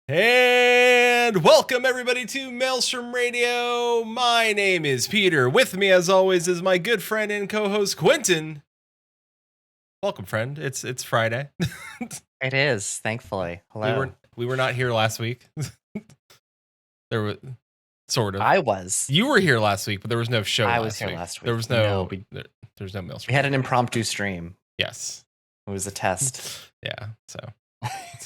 And welcome everybody to Maelstrom Radio. My name is Peter. With me, as always, is my good friend and co-host Quentin. Welcome, friend. It's Friday. It is, thankfully. Hello. We were not here last week. There was sort of. I was. You were here last week, but there was no show. I was here last week. There was no. There's no Maelstrom. We had an impromptu stream. Yes. It was a test. Yeah. So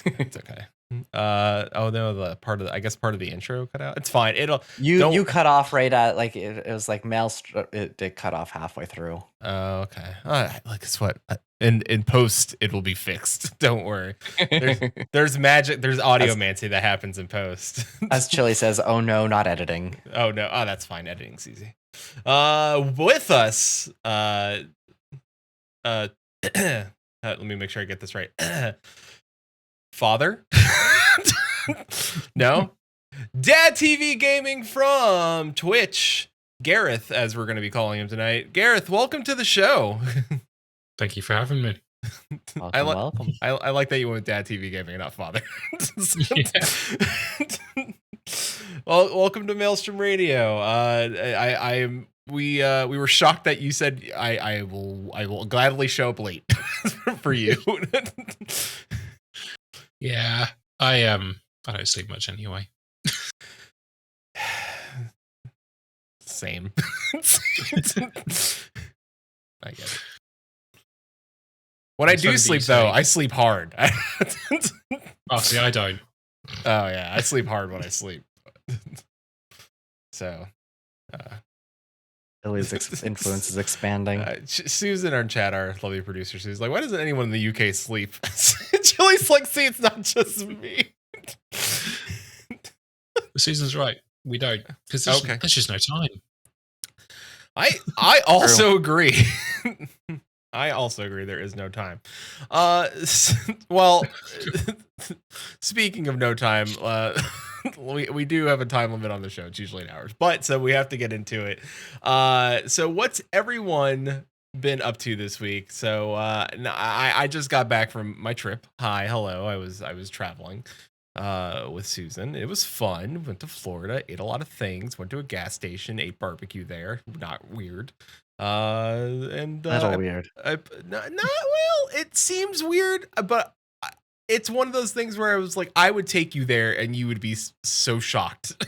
it's okay. Oh no, part of the intro cut out. It's fine. You cut off right at like it was like Maelstrom. It did cut off halfway through. Oh, okay. Like it's what in post it will be fixed. Don't worry. There's magic. There's audiomancy that happens in post. As Chili says, "Oh no, not editing." Oh no. Oh, that's fine. Editing's easy. With us. Let me make sure I get this right. Father? No. DadTVGaming from Twitch. Gareth, as we're going to be calling him tonight. Gareth, welcome to the show. Thank you for having me. Welcome. I like that you went with DadTVGaming and not Father. Well, welcome to Maelstrom Radio. We were shocked that you said I will gladly show up late for you. Yeah, I don't sleep much anyway. Same. I get it. When I do sleep, though, I sleep hard. Oh, see, I don't. Oh, yeah, I sleep hard when I sleep. So, Chili's influence is expanding. Susan, our chat, our lovely producer, she's like, why doesn't anyone in the UK sleep? Chili's like, see, it's not just me. Susan's right. We don't. Because there's just no time. I also agree. I also agree there is no time. Well, speaking of no time, we do have a time limit on the show. It's usually 8 hours, but so we have to get into it. So what's everyone been up to this week? So I just got back from my trip. Hello. I was traveling with Susan. It was fun. Went to Florida, ate a lot of things, went to a gas station, ate barbecue there. Not weird. That's all weird. Not well, it seems weird, but it's one of those things where I was like, I would take you there and you would be so shocked.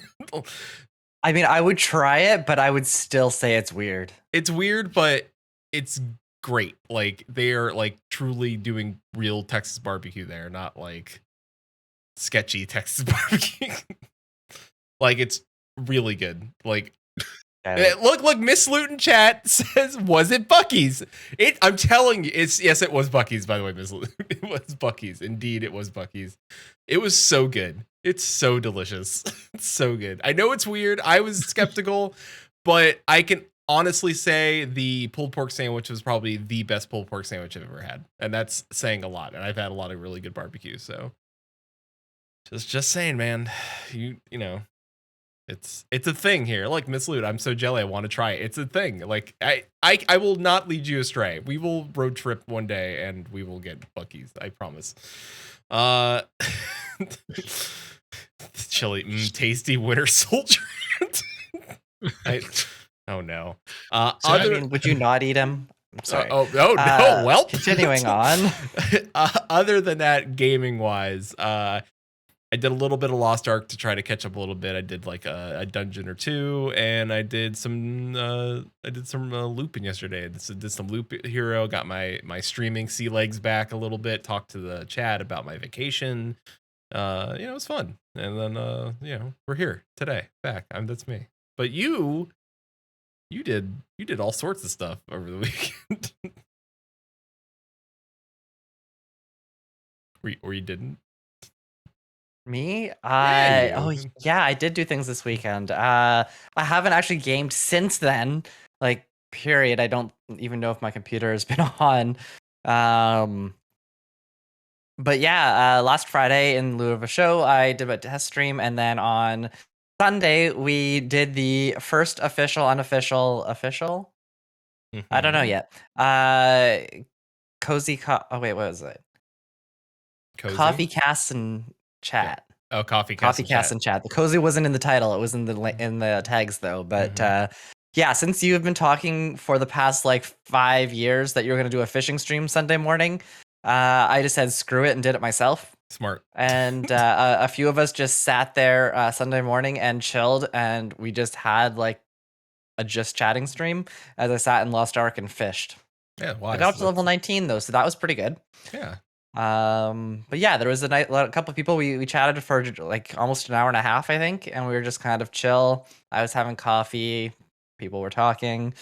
I mean, I would try it, but I would still say it's weird. It's weird, but it's great. Like they are like truly doing real Texas barbecue there, not like sketchy Texas barbecue. Like it's really good. Like look, Miss Luton chat says, was it Buc-ee's? I'm telling you, yes, it was Buc-ee's, by the way, Miss Luton. It was Buc-ee's. Indeed, it was Buc-ee's. It was so good. It's so delicious. It's so good. I know it's weird. I was skeptical, but I can honestly say the pulled pork sandwich was probably the best pulled pork sandwich I've ever had. And that's saying a lot. And I've had a lot of really good barbecue. So just saying, man, you know. It's a thing here. Like Miss Lute, I'm so jelly. I want to try it. It's a thing. Like I will not lead you astray. We will road trip one day and we will get Buc-ee's. I promise. Chili, tasty winter soldier. Oh no. Would you not eat him? I'm sorry. No. Well, continuing on. Other than that, gaming wise, I did a little bit of Lost Ark to try to catch up a little bit. I did like a dungeon or two, and I did some looping yesterday. Did some loop hero. Got my streaming sea legs back a little bit. Talked to the chat about my vacation. It was fun. And then we're here today, back. That's me. But you did all sorts of stuff over the weekend. or you didn't. Me? I did do things this weekend. I haven't actually gamed since then. Like, period. I don't even know if my computer has been on. But yeah, last Friday in lieu of a show, I did a test stream, and then on Sunday we did the first unofficial. Mm-hmm. I don't know yet. What was it? Cozy? Coffee Cast and Chat. Oh, Coffee Coffee Cast and Chat. The cozy wasn't in the title; it was in the tags though. But yeah, since you have been talking for the past like 5 years that you're going to do a fishing stream Sunday morning, I just said screw it and did it myself. Smart. And a few of us just sat there Sunday morning and chilled, and we just had like a just chatting stream as I sat in Lost Ark and fished. Yeah, I got up to level 19 though, so that was pretty good. Yeah. But yeah, there was a couple of people we chatted for like almost an hour and a half, I think, and we were just kind of chill. I was having coffee, people were talking.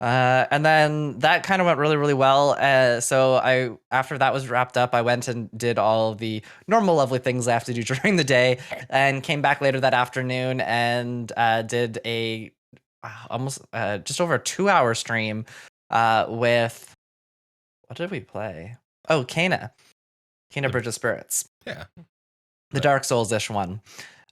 And then that kind of went really, really well. So after that was wrapped up, I went and did all the normal lovely things I have to do during the day, and came back later that afternoon and did a almost just over a 2-hour stream with, what did we play? Oh, Kena Bridge of Spirits. Yeah. The Dark Souls-ish one.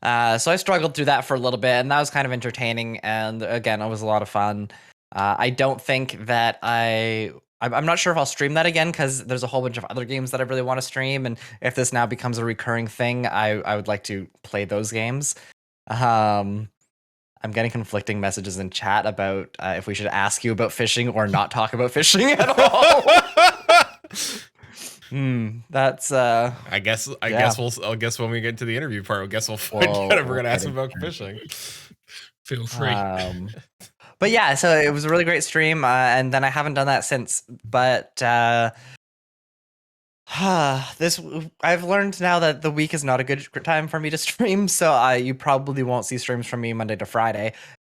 So I struggled through that for a little bit, and that was kind of entertaining. And again, it was a lot of fun. I don't think that I'm not sure if I'll stream that again, because there's a whole bunch of other games that I really want to stream. And if this now becomes a recurring thing, I would like to play those games. I'm getting conflicting messages in chat about if we should ask you about fishing or not talk about fishing at all. That's I guess when we get to the interview part, we'll find out if we're gonna ask about fishing. Feel free. But yeah, so it was a really great stream, and then I haven't done that since. But I've learned now that the week is not a good time for me to stream, so you probably won't see streams from me Monday to Friday.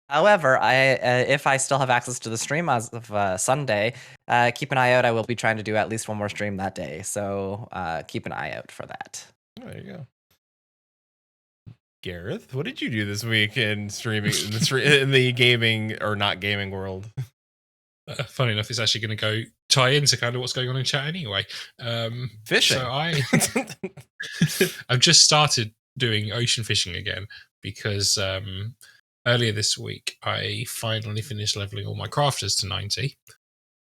However, if I still have access to the stream as of Sunday, keep an eye out. I will be trying to do at least one more stream that day, so keep an eye out for that. There you go. Gareth, what did you do this week in streaming in the gaming or not gaming world? Funny enough, it's actually going to go tie into kind of what's going on in chat anyway. Fishing. So I've just started doing ocean fishing again because earlier this week I finally finished leveling all my crafters to 90.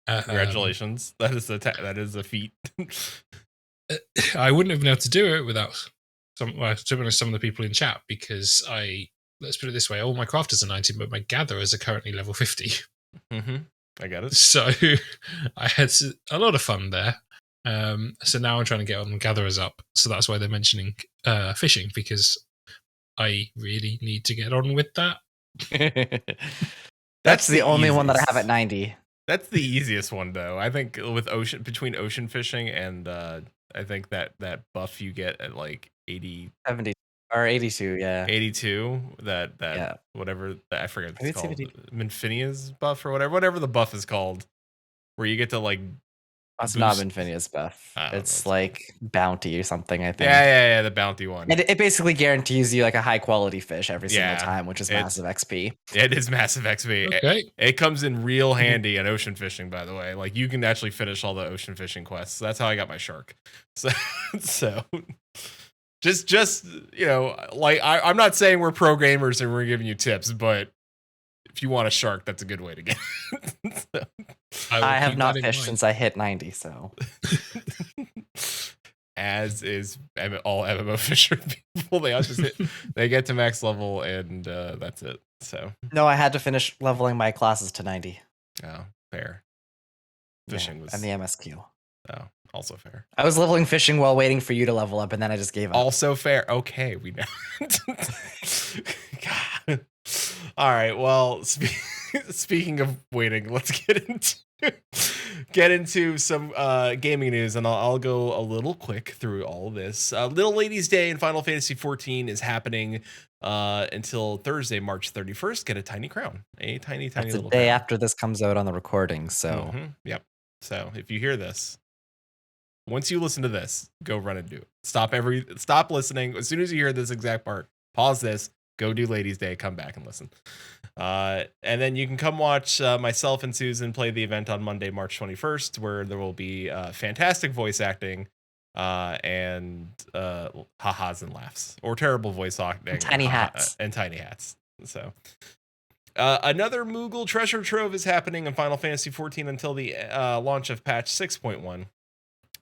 Congratulations! That is a feat. I wouldn't have been able to do it without some of the people in chat, because let's put it this way: all my crafters are 90, but my gatherers are currently level 50. Mm-hmm. I get it. So I had a lot of fun there. So now I'm trying to get on gatherers up. So that's why they're mentioning fishing, because I really need to get on with that. That's the only one that I have at 90. That's the easiest one, though. I think between ocean fishing and I think that buff you get at like 70 or 82, yeah. 82, that whatever, I forget what it's called. Minfinia's buff or whatever the buff is called, where you get to like It's not Minfinia's buff. It's like bounty or something, I think. Yeah, the bounty one. And it basically guarantees you like a high quality fish every single time, which is massive XP. It is massive XP. Okay. It comes in real handy in ocean fishing, by the way. Like you can actually finish all the ocean fishing quests. That's how I got my shark. So just like I'm not saying we're pro gamers and we're giving you tips, but if you want a shark, that's a good way to get it. So. I have not fished since I hit 90, so. As is all MMO fisher people, they get to max level and that's it. So no, I had to finish leveling my classes to 90. Oh, fair. Fishing was and the MSQ. Oh, also fair. I was leveling fishing while waiting for you to level up, and then I just gave up. Also fair. Okay, we know. God. All right. Well, speaking of waiting, let's get into some gaming news, and I'll go a little quick through all of this. Little Ladies' Day in Final Fantasy XIV is happening until Thursday, March 31st. Get a tiny crown, a tiny That's little the day crown. after this comes out on the recording. So Yep. So if you hear this, once you listen to this, go run and do it. Stop listening as soon as you hear this exact part. Pause this. Go do Ladies' Day. Come back and listen. And then you can come watch myself and Susan play the event on Monday, March 21st, where there will be fantastic voice acting and ha-has and laughs, or terrible voice acting. Tiny hats. And tiny hats. So another Moogle treasure trove is happening in Final Fantasy XIV until the launch of patch 6.1.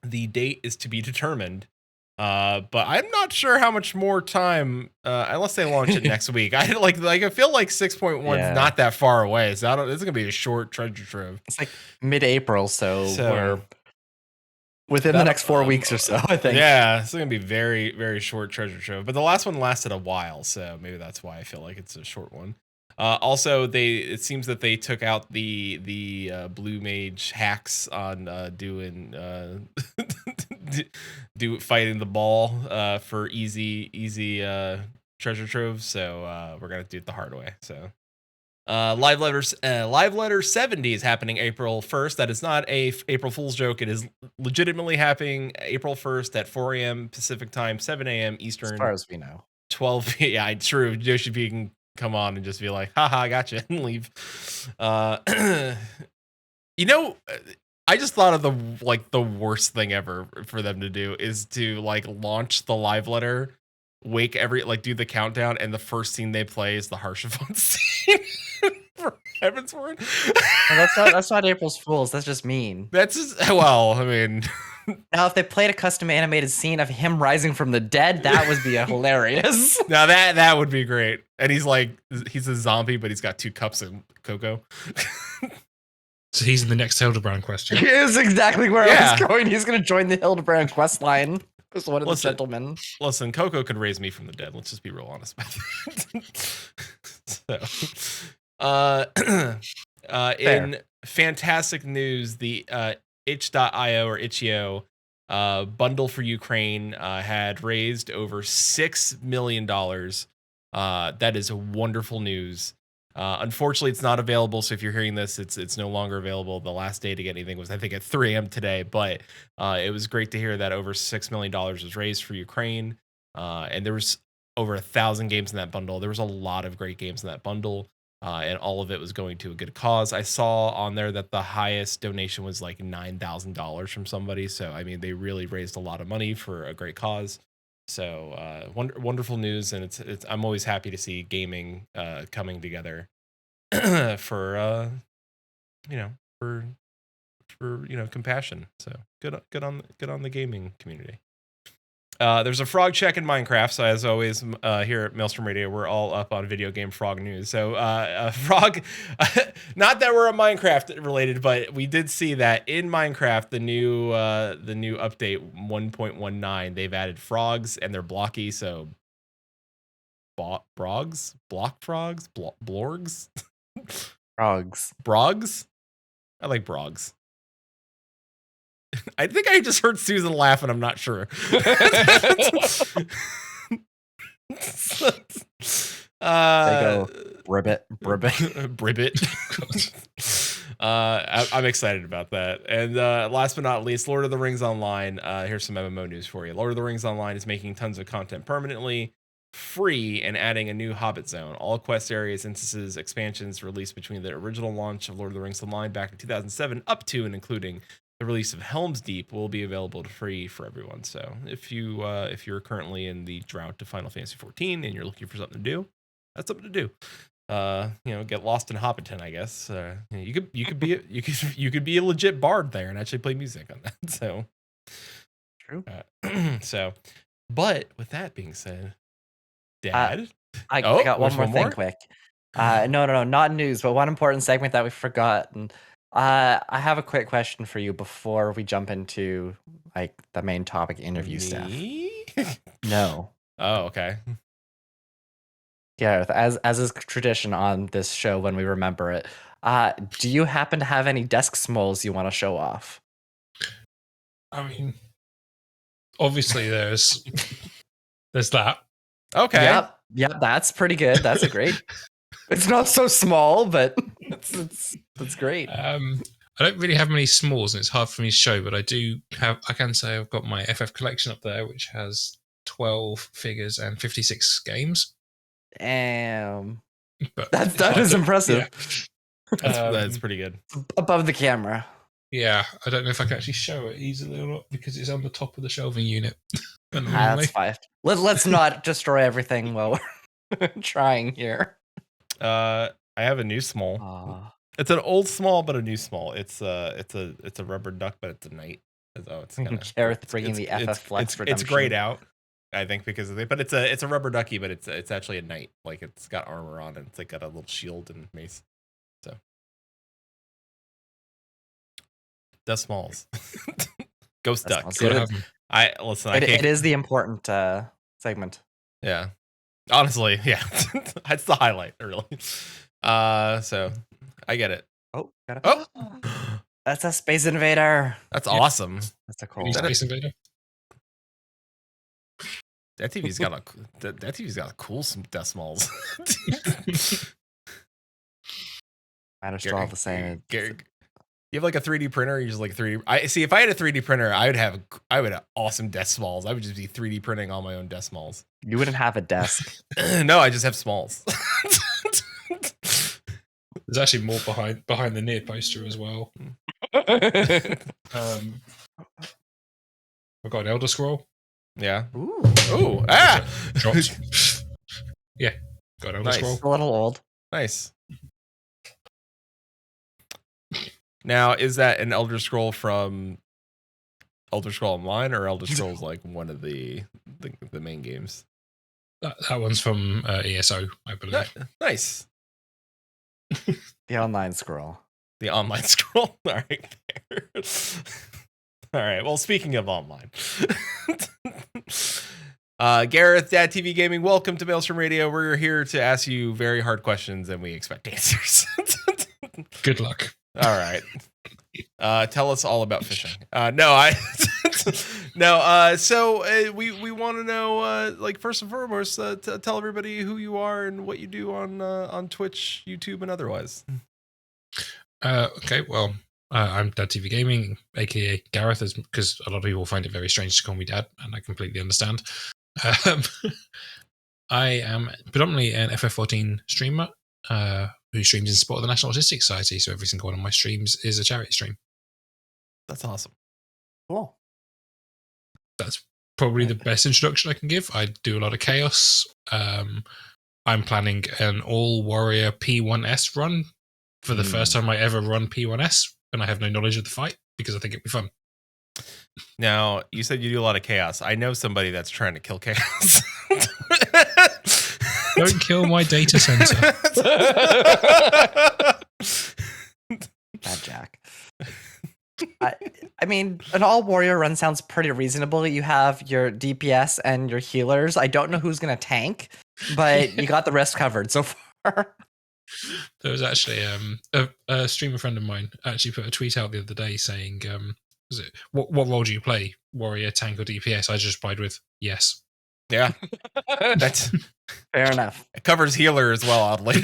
The date is to be determined, But I'm not sure how much more time, unless they launch it next week. I feel like 6.1's Yeah. not that far away, so this is gonna be a short treasure trove. It's like mid-April, so we're So within the next 4 weeks or so, I think. Yeah, it's gonna be very, very short treasure trove. But the last one lasted a while, so maybe that's why I feel like it's a short one. Also, it seems that they took out the blue mage hacks on doing fighting the ball for easy treasure troves. So we're gonna do it the hard way. So live letter 70 is happening April 1st. That is not a April Fool's joke. It is legitimately happening April 1st at 4 a.m. Pacific time, 7 a.m. Eastern. As far as we know. 12. Yeah, true. Yoshi P can come on and just be like, haha, I gotcha, and leave. You know, I just thought of the worst thing ever for them to do is to like launch the live letter, wake do the countdown, and the first scene they play is the Harshavon scene. For heaven's word. Well, that's not April's Fools. That's just mean. That's just, well, I mean. Now, if they played a custom animated scene of him rising from the dead, that would be hilarious. Now that would be great. And he's a zombie, but he's got 2 cups of cocoa. So he's in the next Hildebrand question. Here's exactly where I was going. He's going to join the Hildebrand quest line as one of the gentlemen. Listen, Coco could raise me from the dead. Let's just be real honest about that. So, in fantastic news, the itch.io or itch.io bundle for Ukraine had raised over $6 million. That is wonderful news. Unfortunately, it's not available. So if you're hearing this, it's no longer available. The last day to get anything was, I think, at 3 a.m. today. But it was great to hear that over $6 million was raised for Ukraine. And there was over 1,000 games in that bundle. There was a lot of great games in that bundle. And all of it was going to a good cause. I saw on there that the highest donation was like $9,000 from somebody. So, I mean, they really raised a lot of money for a great cause. So wonderful news, and it's I'm always happy to see gaming coming together for compassion. So good on the gaming community. There's a frog check in Minecraft. So as always, here at Maelstrom Radio, we're all up on video game frog news. So frog, not that we're a Minecraft related, but we did see that in Minecraft, the new update 1.19, they've added frogs and they're blocky. So block frogs, blorgs, brogs. I like brogs. I think I just heard Susan laugh, and I'm not sure. Go Bribbit. I'm excited about that. And last but not least, Lord of the Rings Online. Here's some MMO news for you. Lord of the Rings Online is making tons of content permanently free and adding a new Hobbit zone. All quest areas, instances, expansions released between the original launch of Lord of the Rings Online back in 2007 up to and including the release of Helm's Deep will be available free for everyone. So if you're currently in the drought to Final Fantasy 14 and you're looking for something to do, that's something to do. Get lost in Hobbiton, I guess. You could be a legit bard there and actually play music on that. So true. But with that being said, Dad, I got one more thing quick. No, not news, but one important segment that we forgot. And I have a quick question for you before we jump into like the main topic interview stuff. No. Oh, okay. Gareth, as is tradition on this show when we remember it, do you happen to have any desk smoles you want to show off? I mean, obviously there's that. Okay. Yep, that's pretty good. That's a great. It's not so small, but it's great. I don't really have many smalls, and it's hard for me to show, but I can say I've got my FF collection up there, which has 12 figures and 56 games. Damn. But that is impressive. Yeah. That's pretty good. Above the camera. Yeah, I don't know if I can actually show it easily or not because it's on the top of the shelving unit. That's fine. Let's not destroy everything while we're trying here. I have a new small. It's an old small, but a new small. It's a rubber duck, but it's a knight. Oh, it's gonna, Gareth bringing the FF Flex redemption. It's grayed out, I think, because of it. But it's a rubber ducky, but it's actually a knight. Like it's got armor on and it's like got a little shield and mace. So Death Smalls. Ghost duck. I listen. It is the important segment. Yeah. Honestly, yeah. That's the highlight, really. So I get it. Oh, that's a Space Invader. That's awesome. That's a cool Space Invader. That TV's got a cool some decimals. Matters to all the same. You have like a 3D printer. You just like 3D. I see. If I had a 3D printer, I would have awesome decimals. I would just be 3D printing all my own decimals. You wouldn't have a desk. No, I just have smalls. There's actually more behind the near poster as well. I've got an Elder Scroll. Yeah. Ooh. Dropped. Yeah. Got an Elder Scroll. A little old. Nice. Now, is that an Elder Scroll from Elder Scroll Online or Elder Scrolls like one of the main games? That one's from ESO, I believe. Nice. The online scroll. The online scroll. All right. There. All right. Well, speaking of online, Gareth, DadTVGaming, welcome to Maelstrom Radio. We're here to ask you very hard questions, and we expect answers. Good luck. All right. Tell us all about fishing. So we want to know, like, first and foremost, tell everybody who you are and what you do on Twitch, YouTube, and otherwise. Okay, well, I'm DadTVGaming, aka Gareth, because a lot of people find it very strange to call me Dad, and I completely understand. I am predominantly an FF14 streamer who streams in support of the National Autistic Society, so every single one of my streams is a charity stream. That's awesome. Cool. That's probably the best introduction I can give. I do a lot of chaos. I'm planning an all-warrior P1S run for the first time I ever run P1S, and I have no knowledge of the fight because I think it'd be fun. Now, you said you do a lot of chaos. I know somebody that's trying to kill chaos. Don't kill my data center. Bad Jack. I mean, an all warrior run sounds pretty reasonable. You have your DPS and your healers. I don't know who's going to tank, but you got the rest covered so far. There was actually a streamer friend of mine actually put a tweet out the other day saying, what role do you play? Warrior, tank, or DPS? I just replied with yes. Yeah. That's fair enough. It covers healer as well, oddly.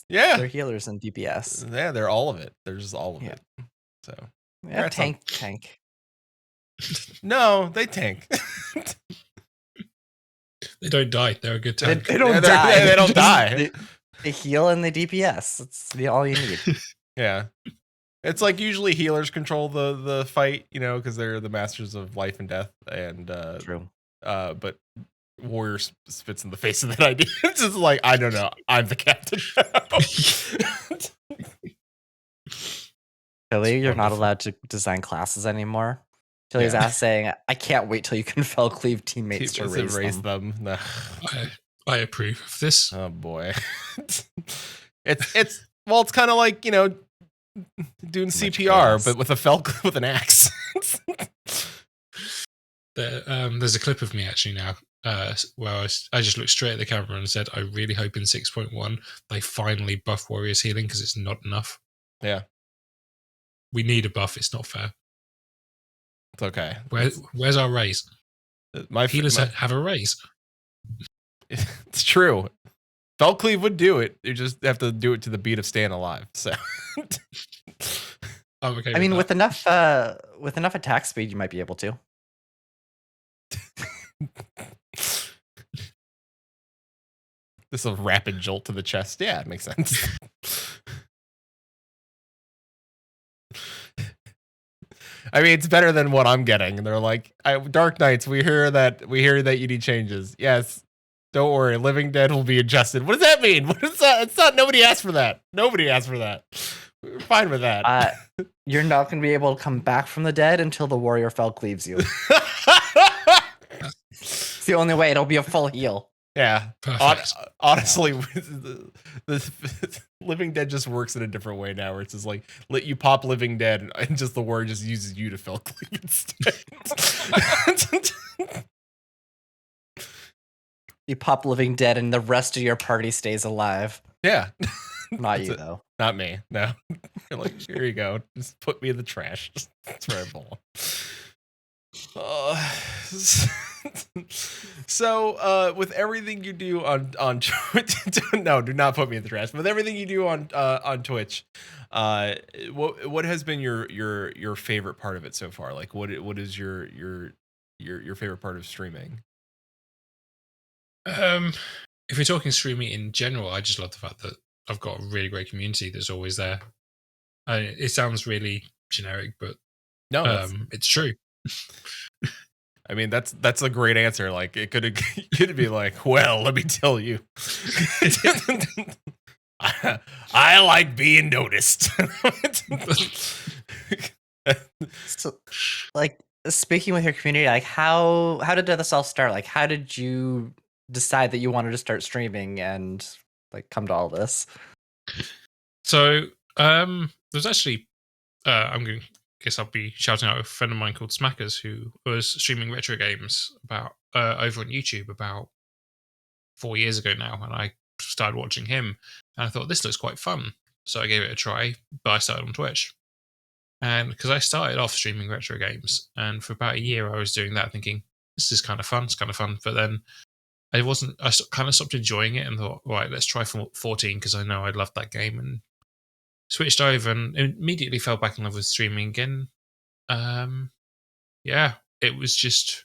They're healers and DPS. Yeah, they're all of it. They're just all of it. So yeah, tank. No, they tank. They don't die. They're a good tank. They don't die. They don't die. They heal and they DPS. That's all you need. Yeah. It's like usually healers control the fight, because they're the masters of life and death. And true. But warrior spits in the face of that idea. It's just like, I don't know. I'm the captain now. Philly, you're not allowed to design classes anymore. Philly's ass saying, I can't wait till you can fell cleave teammates to raise them. No. I approve of this. Oh boy. It's kind of like, doing CPR, but with with an axe. There's a clip of me actually now where I just looked straight at the camera and said, I really hope in 6.1 they finally buff Warriors healing because it's not enough. Yeah. We need a buff. It's not fair. It's okay. Where's our raise? My healers have a raise. It's true. Fellcleave would do it. You just have to do it to the beat of Staying Alive. So, I'm okay. I mean, with enough attack speed, you might be able to. This is a rapid jolt to the chest. Yeah, it makes sense. I mean, it's better than what I'm getting. And they're like, Dark Knights, we hear that you need changes. Yes. Don't worry, Living Dead will be adjusted. What does that mean? What is that? It's not. Nobody asked for that. Nobody asked for that. We're fine with that. You're not going to be able to come back from the dead until the warrior fell cleaves you. It's the only way. It'll be a full heal. Yeah. Perfect. Honestly, the Living Dead just works in a different way now, where it's just like, let you pop Living Dead, and just the warrior just uses you to fell cleave instead. You pop Living Dead, and the rest of your party stays alive. Yeah. Not you, though. Not me. No. You're like, here you go. Just put me in the trash. That's where I belong. So, with everything you do on no, do not put me in the trash. With everything you do on Twitch, what has been your favorite part of it so far? Like, what is your favorite part of streaming? If you're talking streaming in general, I just love the fact that I've got a really great community that's always there. It sounds really generic, but no, it's true. I mean, that's a great answer. Like, it could be like, well, let me tell you, I like being noticed. So, like, speaking with your community, like, how did this all start? Like, how did you decide that you wanted to start streaming and like come to all this? So, there's actually, guess I'll be shouting out a friend of mine called Smackers, who was streaming retro games about over on YouTube about 4 years ago now, and I started watching him, and I thought this looks quite fun, so I gave it a try. But I started on Twitch, and because I started off streaming retro games, and for about a year I was doing that, thinking this is kind of fun, but then I kind of stopped enjoying it and thought, right, let's try 14 because I know I loved that game, and switched over and immediately fell back in love with streaming again. Yeah, it was just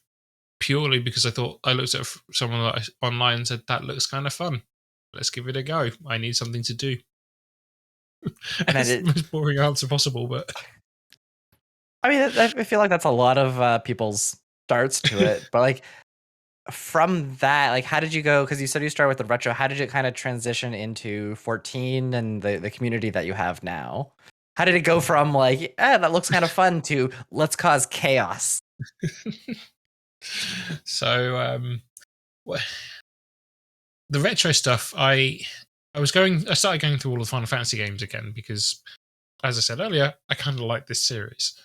purely because I thought I looked at someone online and said, that looks kind of fun. Let's give it a go. I need something to do. And it's the most boring answer possible, but I mean, I feel like that's a lot of people's starts to it. But like, from that, like, how did you go? Because you said you started with the retro. How did it kind of transition into 14 and the community that you have now? How did it go from like, that looks kind of fun to let's cause chaos? So, the retro stuff, I started going through all the Final Fantasy games again because, as I said earlier, I kind of like this series.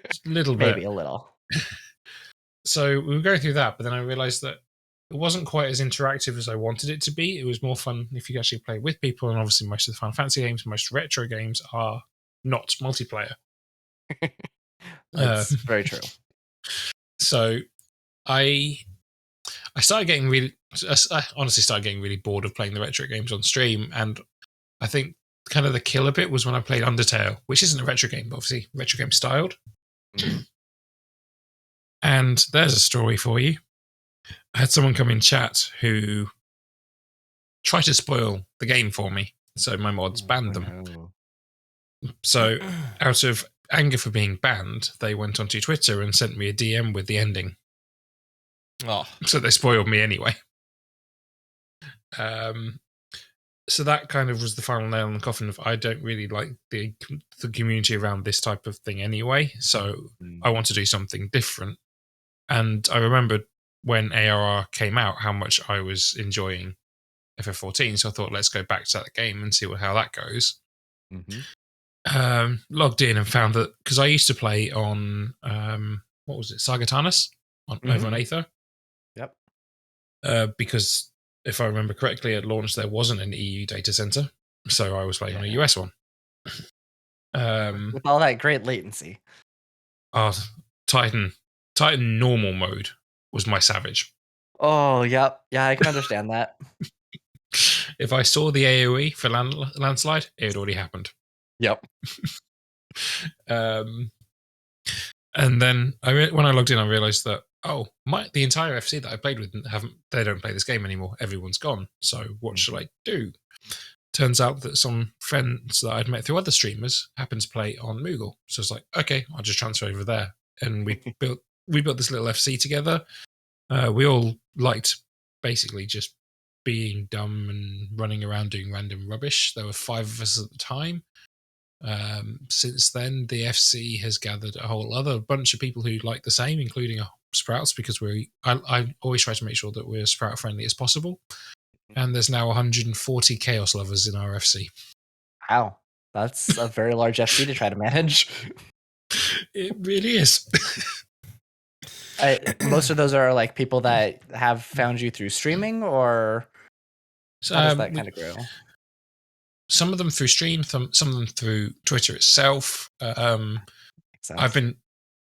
Just a little bit. Maybe a little. So we were going through that, but then I realized that it wasn't quite as interactive as I wanted it to be. It was more fun if you actually play with people, and obviously most of the Final Fantasy games, most retro games are not multiplayer. That's very true. So I honestly started getting really bored of playing the retro games on stream, and I think kind of the killer bit was when I played Undertale, which isn't a retro game, but obviously retro game styled. And there's a story for you. I had someone come in chat who tried to spoil the game for me, so my mods banned them. So out of anger for being banned, they went onto Twitter and sent me a DM with the ending. Oh. So they spoiled me anyway. So that kind of was the final nail in the coffin of I don't really like the community around this type of thing anyway, so I want to do something different. And I remembered when ARR came out how much I was enjoying FF14, so I thought let's go back to that game and see how that goes. Logged in and found that, because I used to play on what was it, Sagatana's over on Aether. Yep. Because if I remember correctly, at launch there wasn't an EU data center, so I was playing on a US one. With all that great latency. Titan normal mode was my savage. Oh, yep. Yeah, I can understand that. If I saw the AoE for landslide, it had already happened. Yep. And then when I logged in, I realized that the entire FC that I played with they don't play this game anymore. Everyone's gone. So what should I do? Turns out that some friends that I'd met through other streamers happened to play on Moogle. So I was like, okay, I'll just transfer over there. And we built this little FC together. We all liked basically just being dumb and running around doing random rubbish. There were 5 of us at the time. Since then, the FC has gathered a whole other bunch of people who like the same, including Sprouts, because I always try to make sure that we're Sprout friendly as possible. And there's now 140 Chaos lovers in our FC. Wow, that's a very large FC to try to manage. It really is. Most of those are like people that have found you through streaming, or how does that kind of grow? Some of them through stream, some of them through Twitter itself. I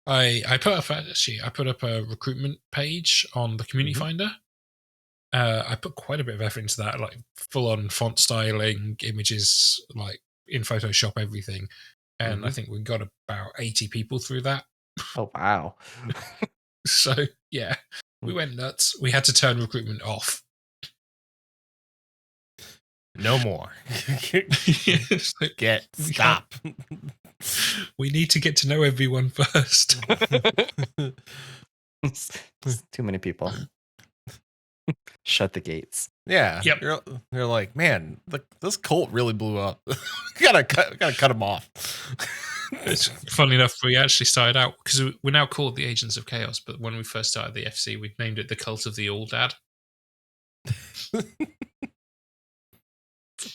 put up a recruitment page on the community finder. I put quite a bit of effort into that, like full on font styling, images, like in Photoshop, everything. And I think we got about 80 people through that. Oh, wow. So, yeah, we went nuts. We had to turn recruitment off. No more. Stop. We need to get to know everyone first. Too many people. Shut the gates. Yeah. Yep. You're like, man, this cult really blew up. gotta cut them off. It's funny enough, we actually started out because we're now called the Agents of Chaos, but when we first started the FC, we named it the Cult of the All Dad.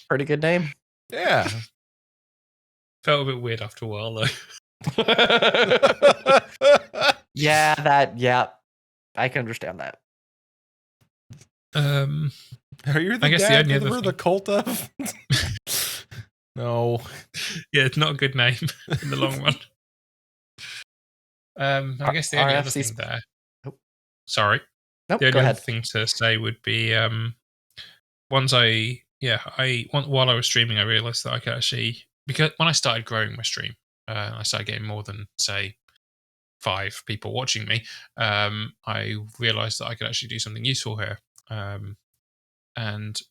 Pretty good name. Yeah. Felt a bit weird after a while, though. Yeah, I can understand that. Are you the dad that we're the cult of? No. Yeah, it's not a good name in the long run. I guess the only other thing there. Sorry. Nope, the only other thing to say would be while I was streaming, I realized that I could actually, because when I started growing my stream, I started getting more than, say, 5 people watching me. I realized that I could actually do something useful here. And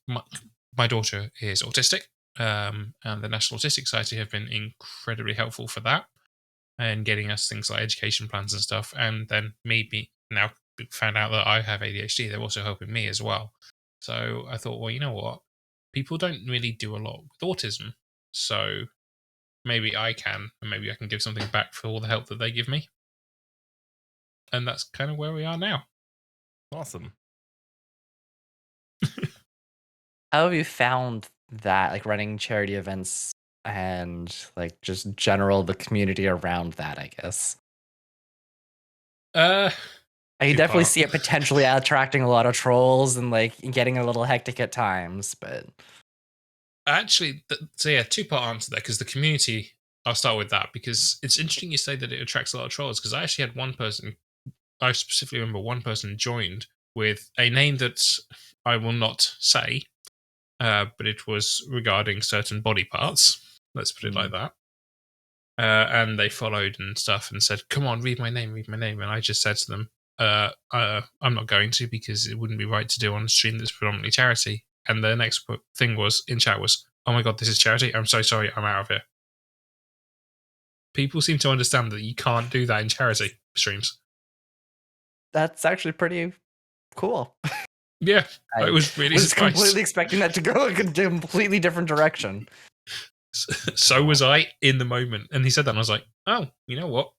my daughter is autistic. And the National Autistic Society have been incredibly helpful for that and getting us things like education plans and stuff. And then maybe now found out that I have ADHD, they're also helping me as well. So I thought, well, you know what? People don't really do a lot with autism. So maybe I can, and maybe I can give something back for all the help that they give me. And that's kind of where we are now. Awesome. How have you found that, like running charity events and like just the community around that, I guess? I can definitely see it potentially attracting a lot of trolls and like getting a little hectic at times, but actually, so yeah, 2-part answer there, because the community, I'll start with that, because it's interesting you say that it attracts a lot of trolls, because I actually had one person, I specifically remember one person joined with a name that I will not say, but it was regarding certain body parts. Let's put it like that. And they followed and stuff and said, come on, read my name. And I just said to them, I'm not going to, because it wouldn't be right to do on a stream that's predominantly charity. And the next thing was in chat was, oh my God, this is charity. I'm so sorry. I'm out of here. People seem to understand that you can't do that in charity streams. That's actually pretty cool. Yeah, I was really surprised. Completely expecting that to go a completely different direction. So was I in the moment. And he said that, and I was like, oh, you know what?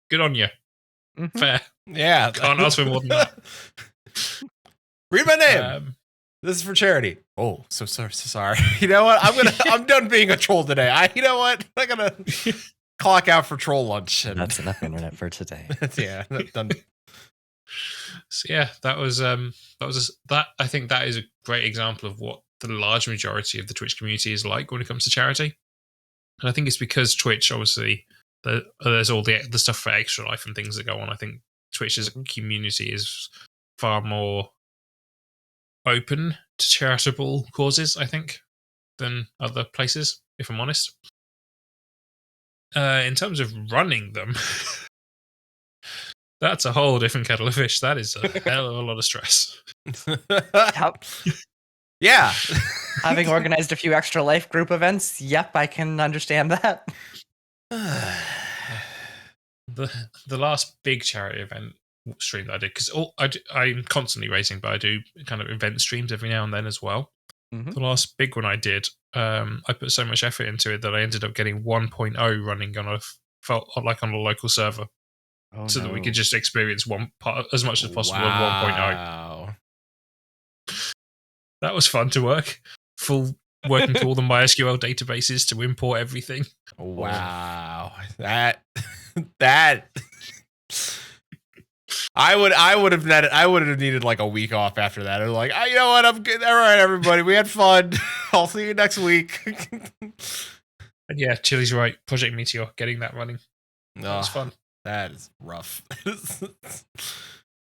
Good on you. Mm-hmm. Fair. Yeah. Can't ask for more than that. Read my name. This is for charity. Oh, so sorry. You know what? I'm done being a troll today. You know what? I'm gonna clock out for troll lunch. And that's enough internet for today. Yeah, done. So yeah, that was I think that is a great example of what the large majority of the Twitch community is like when it comes to charity. And I think it's because Twitch, obviously, there's all the stuff for Extra Life and things that go on. I think Twitch as a community is far more open to charitable causes, I think, than other places, if I'm honest. In terms of running them, that's a whole different kettle of fish. That is a hell of a lot of stress. Yeah. Having organized a few Extra Life group events, yep, I can understand that. The last big charity event stream that I did, because I'm constantly racing, but I do kind of event streams every now and then as well. Mm-hmm. The last big one I did, I put so much effort into it that I ended up getting 1.0 running on a local server, so that we could just experience one part as much as possible of 1.0. Wow. That was fun to work. Working through all the MySQL databases to import everything. Wow. That I would have needed like a week off after that. I was like, you know what? I'm good. All right, everybody. We had fun. I'll see you next week. And yeah, Chili's right. Project Meteor, getting that running. That was fun. That is rough.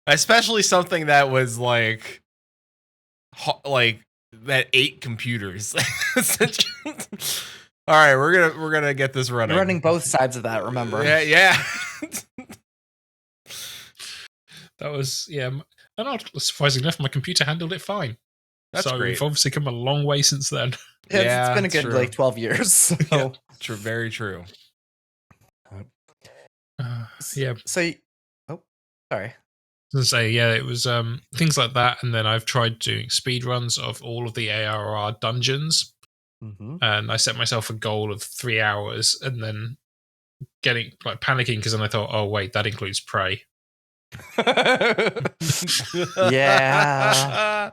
Especially something that was like that 8 computers. All right, we're gonna get this running. You're running both sides of that, remember? Yeah. That was and surprisingly enough, my computer handled it fine. That's so great. we've obviously come a long way since then. It's been a good like 12 years. So. Yeah, true, very true. Yeah. So, sorry. I was gonna say, it was things like that, and then I've tried doing speed runs of all of the ARR dungeons, and I set myself a goal of 3 hours, and then getting panicking because then I thought, oh wait, that includes Prey. Yeah.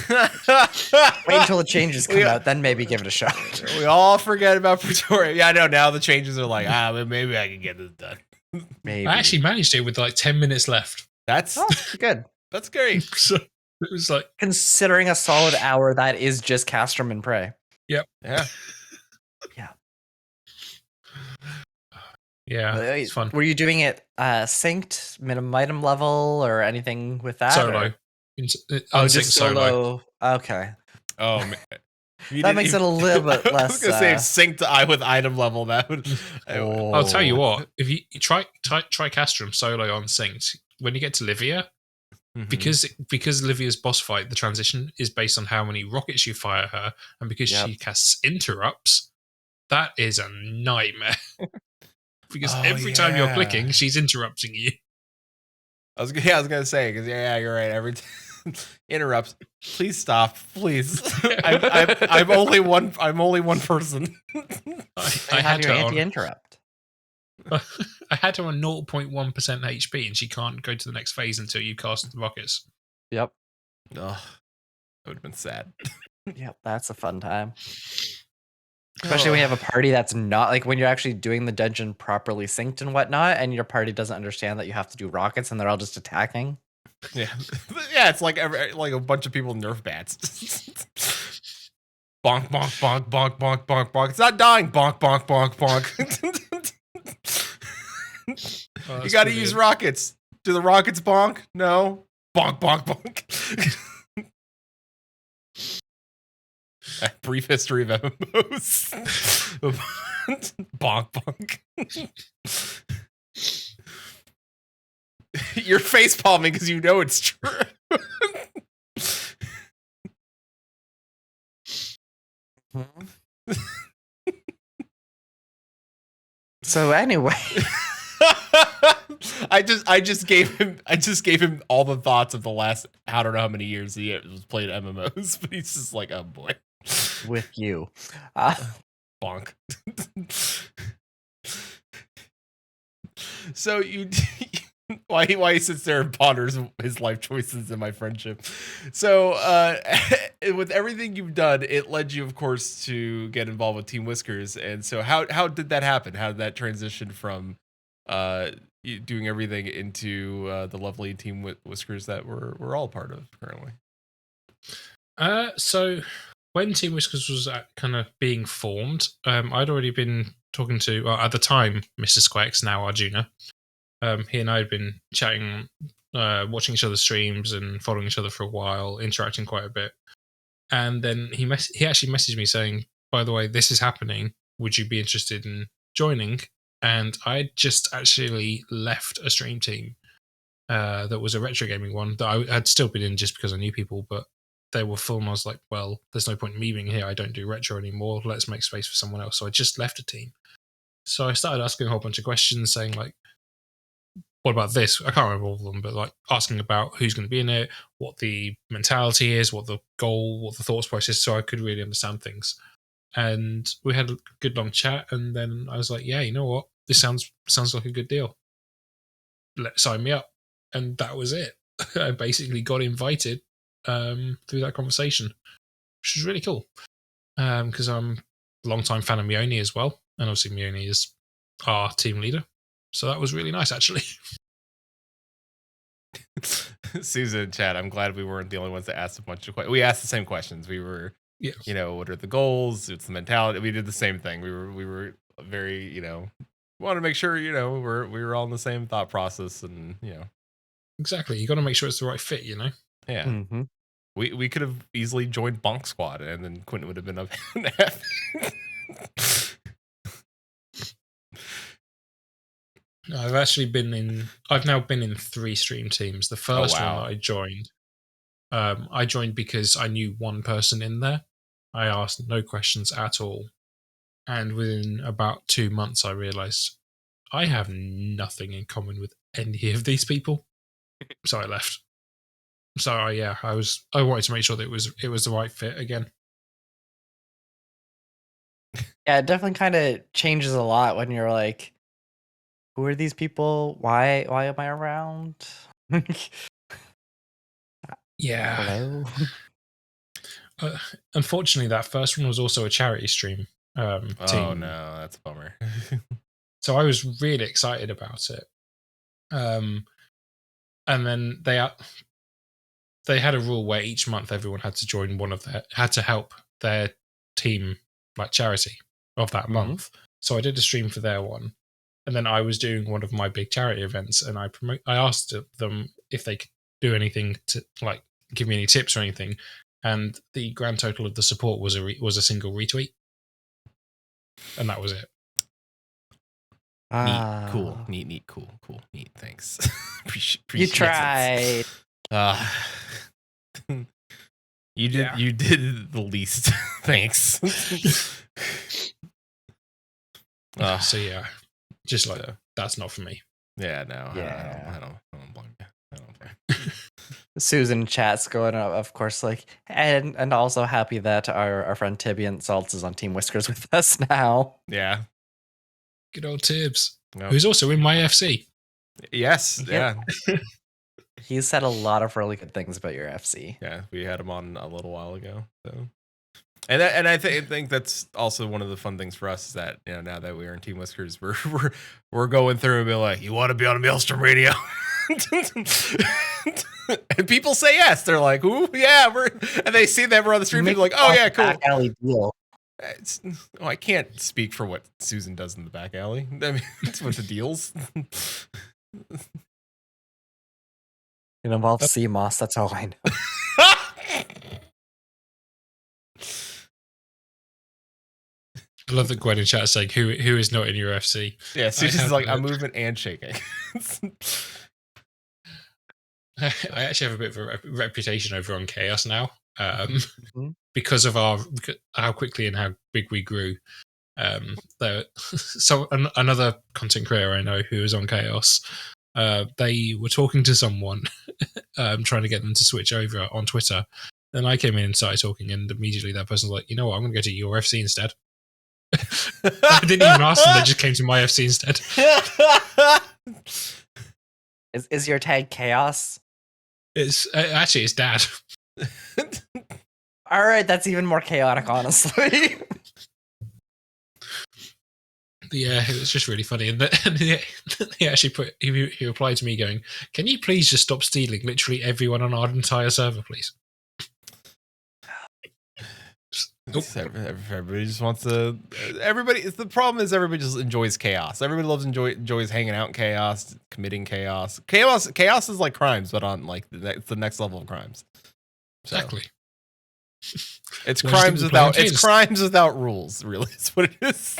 Wait until the changes come out, then maybe give it a shot. We all forget about Pretoria. Yeah, I know. Now the changes are like, maybe I can get this done. Maybe. I actually managed it with like 10 minutes left. That's good. That's great. So it was like, considering a solid hour, that is just Castrum and Prey. Yep. Yeah. Yeah, it's fun. Were you doing it synced, minimum item level, or anything with that? Solo. Just solo. Okay. Oh, man. That makes it a little bit less. I was gonna say synced with item level. That would. I'll tell you what. If you try Castrum solo on synced, when you get to Livia, because Livia's boss fight, the transition is based on how many rockets you fire her, and because she casts interrupts, that is a nightmare. Because every time you're clicking, she's interrupting you. I was gonna say because you're right. Every time interrupts. Please stop, please. I'm only one. I'm only one person. I had your anti-interrupt. I had her on 0.1% HP, and she can't go to the next phase until you cast the rockets. Yep. That would have been sad. Yep, that's a fun time. Especially when you have a party that's not like when you're actually doing the dungeon properly synced and whatnot, and your party doesn't understand that you have to do rockets and they're all just attacking. Yeah, it's like a bunch of people nerf bats. Bonk, bonk, bonk, bonk, bonk, bonk, bonk. It's not dying. Bonk, bonk, bonk, bonk. You got to use rockets. Do the rockets bonk? No. Bonk, bonk, bonk. A brief history of MMOs. Bonk, bonk. You're face palming because you know it's true. So anyway, I just gave him all the thoughts of the last I don't know how many years he was playing MMOs, but he's just like, oh boy. With you. Bonk. So why he sits there and ponders his life choices and my friendship. So with everything you've done, it led you, of course, to get involved with Team Whiskers. And so how did that happen? How did that transition from doing everything into the lovely Team Whiskers that we're all part of currently? So when Team Whiskers was kind of being formed, I'd already been talking to, at the time, Mr. Squex, now Arjuna. He and I had been chatting, watching each other's streams and following each other for a while, interacting quite a bit. And then he actually messaged me saying, by the way, this is happening. Would you be interested in joining? And I just actually left a stream team that was a retro gaming one that I had still been in just because I knew people, but they were full and I was like, well, there's no point in me being here. I don't do retro anymore. Let's make space for someone else. So I just left a team. So I started asking a whole bunch of questions saying like, what about this? I can't remember all of them, but like asking about who's going to be in it, what the mentality is, what the goal, what the thought process is, so I could really understand things. and we had a good long chat. And then I was like, yeah, you know what? This sounds like a good deal. Sign me up. And that was it. I basically got invited through that conversation, which was really cool. Because I'm a long-time fan of Mione as well. And obviously Mione is our team leader. So that was really nice, actually. Susan, Chad, I'm glad we weren't the only ones that asked a bunch of questions. We asked the same questions. We were, Yeah. you know, what are the goals? It's the mentality. We did the same thing. We were very, you know, want to make sure, you know, we were all in the same thought process, and you know, exactly. You got to make sure it's the right fit, you know. yeah. Mm-hmm. We could have easily joined Bonk Squad, and then Quentin would have been up and half. I've now been in 3 stream teams. The first one that I joined because I knew one person in there. I asked no questions at all. And within about 2 months, I realized I have nothing in common with any of these people. So I left. So yeah, I wanted to make sure that it was the right fit again. Yeah, it definitely kind of changes a lot when you're like, who are these people? Why am I around? Yeah. Hello? Unfortunately, that first one was also a charity stream. Oh team. no, that's a bummer. So I was really excited about it. And then they had a rule where each month everyone had to had to help their team, like charity of that month. So I did a stream for their one, and then I was doing one of my big charity events, and I asked them if they could do anything to like give me any tips or anything, and the grand total of the support was a single retweet, and that was it. Neat, cool, neat, cool, neat. Thanks. Appreciate you tried. You did the least. Thanks. So yeah, just like that's not for me. Yeah, no. Yeah. I don't blame you. I don't blame. Susan chat's going up, of course, like, and also happy that our friend Tibian Salts is on Team Whiskers with us now. Yeah. Good old Tibbs, Nope. who's also in my FC. Yes, yeah. He said a lot of really good things about your FC. Yeah, we had him on a little while ago. So, and I think that's also one of the fun things for us is that, you know, now that we are in Team Whiskers, we're going through and be like, you want to be on a Maelstrom radio? And people say yes. They're like, ooh, yeah, and they see that we're on the stream. People are like, oh yeah, cool. Back alley deal. I can't speak for what Susan does in the back alley. I mean, it's with the deals. It involves CMOS, that's all I know. I love that Gwen in chat is saying, who is not in your FC? Yeah, Susan's like, I'm moving and shaking. I actually have a bit of a reputation over on Chaos now, because of how quickly and how big we grew. So another content creator I know who is on Chaos, they were talking to someone, trying to get them to switch over on Twitter. Then I came in and started talking, and immediately that person was like, you know what, I'm going to go to your FC instead. I didn't even ask them; they just came to my FC instead. Is your tag Chaos? It's actually it's Dad. All right, that's even more chaotic, honestly. Yeah, it was just really funny, and he actually he replied to me going, "Can you please just stop stealing literally everyone on our entire server, please?" Everybody just wants to. The problem is everybody just enjoys chaos. Everybody enjoys hanging out in chaos, committing chaos. Chaos is like crimes, but on like it's the next level of crimes. So, exactly. It's crimes without rules. Really, is what it is.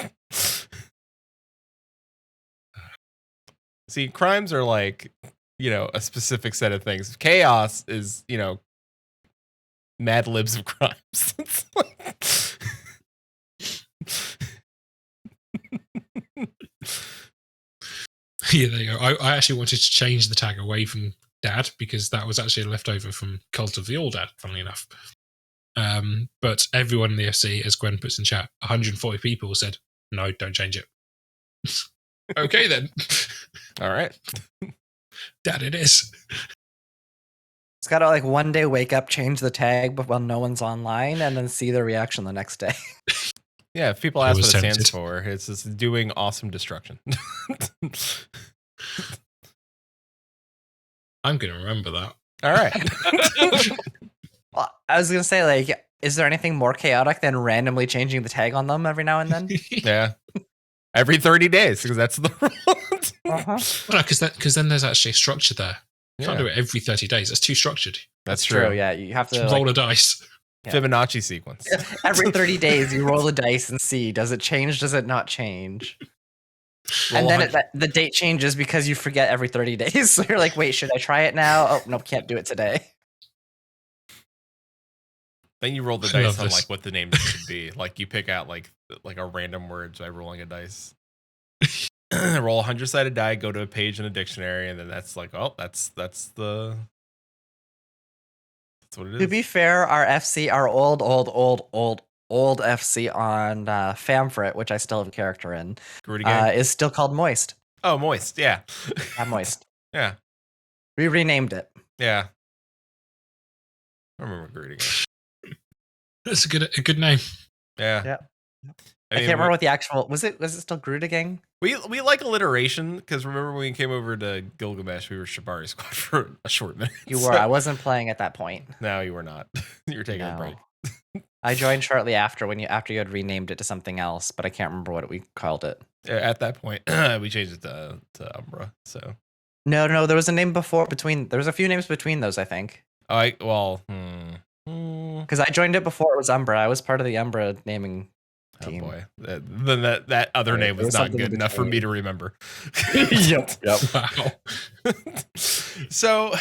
See, crimes are like, you know, a specific set of things. Chaos is, you know, Mad Libs of crimes. Yeah, there you go. I actually wanted to change the tag away from Dad because that was actually a leftover from Cult of the All Dad, funnily enough. But everyone in the FC, as Gwen puts in chat, 140 people said, no, don't change it. Okay, then. All right. Dad, it is. It's got to like one day wake up, change the tag, but while no one's online, and then see the reaction the next day. Yeah, if people I ask was what it stands tempted. for, it's just doing awesome destruction. I'm going to remember that. All right. Well, I was gonna say, like, is there anything more chaotic than randomly changing the tag on them every now and then? Yeah. Every 30 days, because that's the rules. Uh-huh. Well, because then there's actually a structure there. You can't Yeah. do it every 30 days. That's too structured. That's true. true. Yeah, you have to Just roll a dice. Yeah. Fibonacci sequence. Every 30 days, you roll the dice and see, does it change? Does it not change? Roll And then 100 the date changes because you forget every 30 days. So you're like, wait, should I try it now? Oh, nope, can't do it today. Then you roll the I love dice on this. like what the name should be. Like you pick out like a random word by rolling a dice. Roll a 100-sided die, go to a page in a dictionary, and then that's like, oh, that's what it is. To be fair, our FC, our old FC on Famfrit, which I still have a character in, Grudy gang? is still called Moist. Oh, moist. Yeah. Moist. Yeah. We renamed it. Yeah. I remember Grudy gang. That's a good name. Yeah. Yeah. I mean, can't remember what the actual was it still Grudigang? We like alliteration because remember when we came over to Gilgamesh, we were Shibari Squad for a short minute. You were. I wasn't playing at that point. No, you were not. You were taking a No. break. I joined shortly after after you had renamed it to something else, but I can't remember what we called it. At that point, we changed it to Umbra. So No, there was a name there was a few names between those, I think. Because Because I joined it before it was Umbra. I was part of the Umbra naming team. Oh boy, then that other Right, name there was was not something good in enough for me between. to remember. Yep. Wow. So,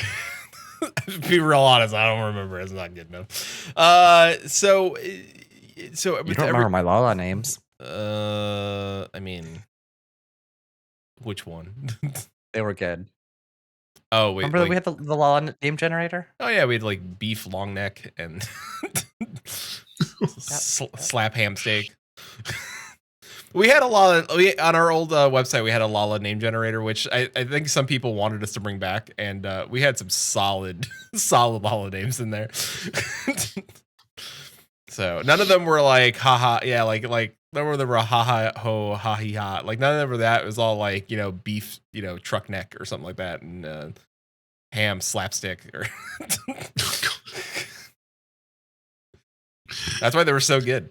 to be real honest, I don't remember. It's not good enough. So You don't remember my Lala names. I mean, which one? They were good. Oh wait, Remember that we had the Lala name generator? oh yeah, we had like beef long neck and slap ham steak. We had a lot of on our old website. We had a Lala name generator, which I think some people wanted us to bring back, and we had some solid Lala names in there. So none of them were like haha, yeah, like none of them were haha ho ha he ha. Like none of them were that. It was all like beef, truck neck or something like that, and ham slapstick or. That's why they were so good.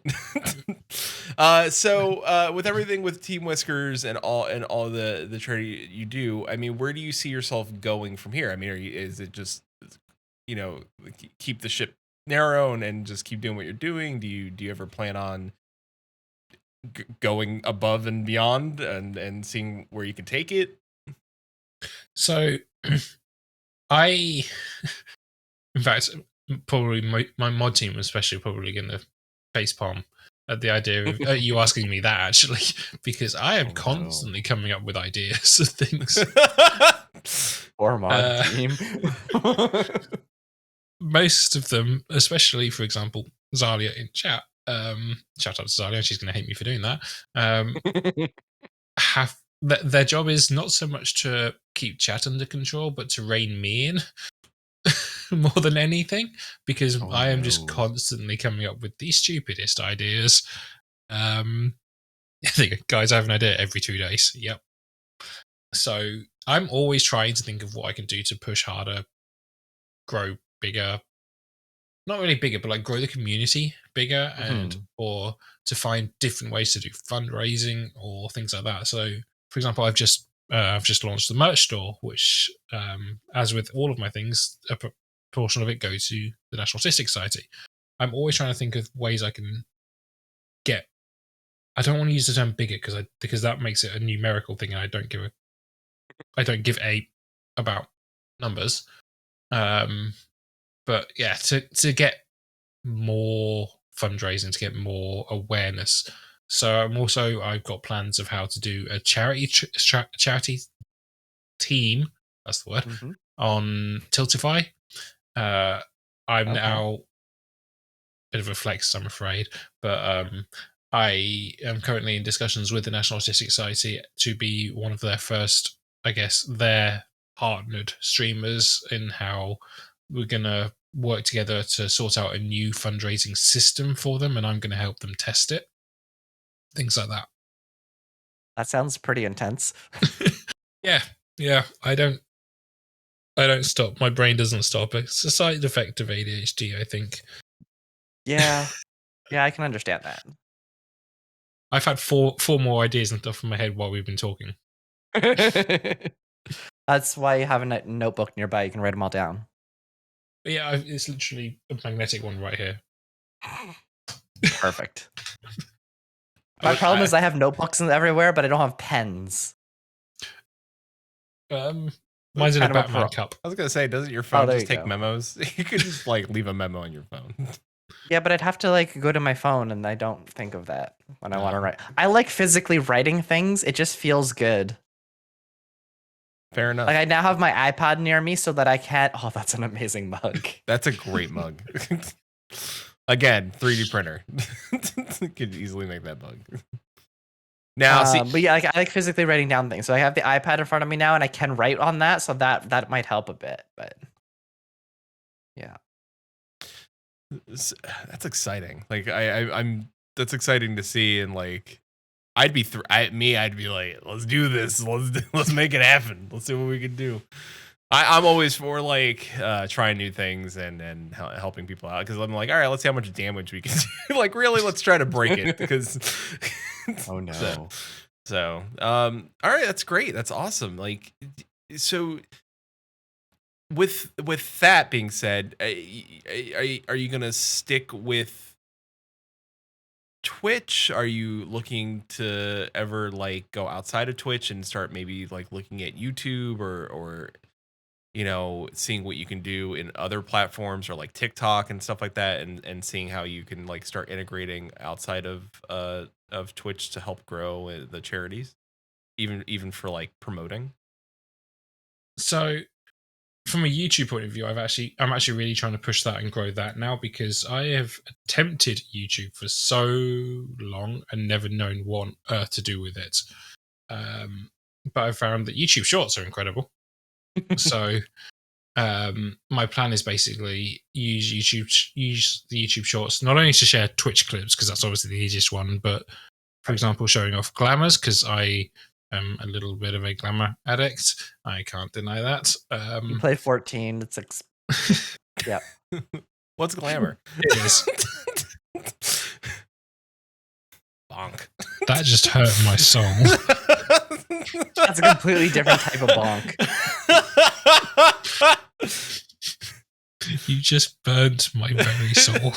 So with everything with Team Whiskers and all the charity you do, I mean, where do you see yourself going from here? I mean, is it just keep the ship narrow and just keep doing what you're doing? Do you ever plan on going above and beyond and seeing where you can take it? So, in fact, probably my mod team, especially, probably going to facepalm at the idea of you asking me that, actually, because I am constantly coming up with ideas of things. Or mod team. Most of them, especially, for example, Zalia in chat, shout out to Zalia, she's going to hate me for doing that, have their job is not so much to keep chat under control, but to rein me in more than anything, because I am just constantly coming up with the stupidest ideas. I think, guys, I have an idea every 2 days. Yep. So I'm always trying to think of what I can do to push harder, grow bigger. Not really bigger, but like grow the community bigger, and or to find different ways to do fundraising or things like that. So, for example, I've just launched the merch store, which, as with all of my things, a portion of it goes to the National Autistic Society. I'm always trying to think of ways I can get. I don't want to use the term bigger because that makes it a numerical thing, and I don't give a about numbers. But yeah, to get more fundraising, to get more awareness. So I've got plans of how to do a charity team. That's the word. On Tiltify. I'm now bit of a flex, I'm afraid, but I am currently in discussions with the National Autistic Society to be one of their first, I guess, their partnered streamers in how we're going to work together to sort out a new fundraising system for them, and I'm going to help them test it. Things like that. That sounds pretty intense. Yeah. I don't stop. My brain doesn't stop. It's a side effect of ADHD, I think. Yeah. Yeah, I can understand that. I've had four more ideas and stuff in my head while we've been talking. That's why you have a notebook nearby. You can write them all down. But yeah, it's literally a magnetic one right here. Perfect. My problem is I have notebooks everywhere, but I don't have pens. Mine's in a Batman cup. I was gonna say, doesn't your phone just take memos? You could just like leave a memo on your phone. Yeah, but I'd have to like go to my phone, and I don't think of that when I want to write. I like physically writing things. It just feels good. Fair enough. Like I now have my iPad near me so that I can't. Oh, that's an amazing mug. That's a great mug. Again, 3D printer. Could easily make that mug. Now, see, but yeah, like I like physically writing down things. So I have the iPad in front of me now, and I can write on that. So that might help a bit. But yeah, that's exciting. Like I'm that's exciting to see, and like I'd be like, let's do this. Let's make it happen. Let's see what we can do. I'm always for like trying new things and helping people out, because I'm like, all right, let's see how much damage we can do. Like, really, let's try to break it, because oh no. So all right, that's great. That's awesome. Like, so with that being said, are you gonna stick with Twitch? Are you looking to ever like go outside of Twitch and start maybe like looking at YouTube or you know, seeing what you can do in other platforms or like TikTok and stuff like that, and seeing how you can like start integrating outside of Twitch to help grow the charities, even for like promoting? So from a YouTube point of view, I'm actually really trying to push that and grow that now, because I have attempted YouTube for so long and never known what on earth to do with it. But I found that YouTube Shorts are incredible. So my plan is basically use the YouTube Shorts not only to share Twitch clips, because that's obviously the easiest one, but for example, showing off glamours, because I am a little bit of a glamour addict. I can't deny that. You play 14. It's yeah. What's glamour? It is. Bonk. That just hurt my soul. That's a completely different type of bonk. You just burned my very soul.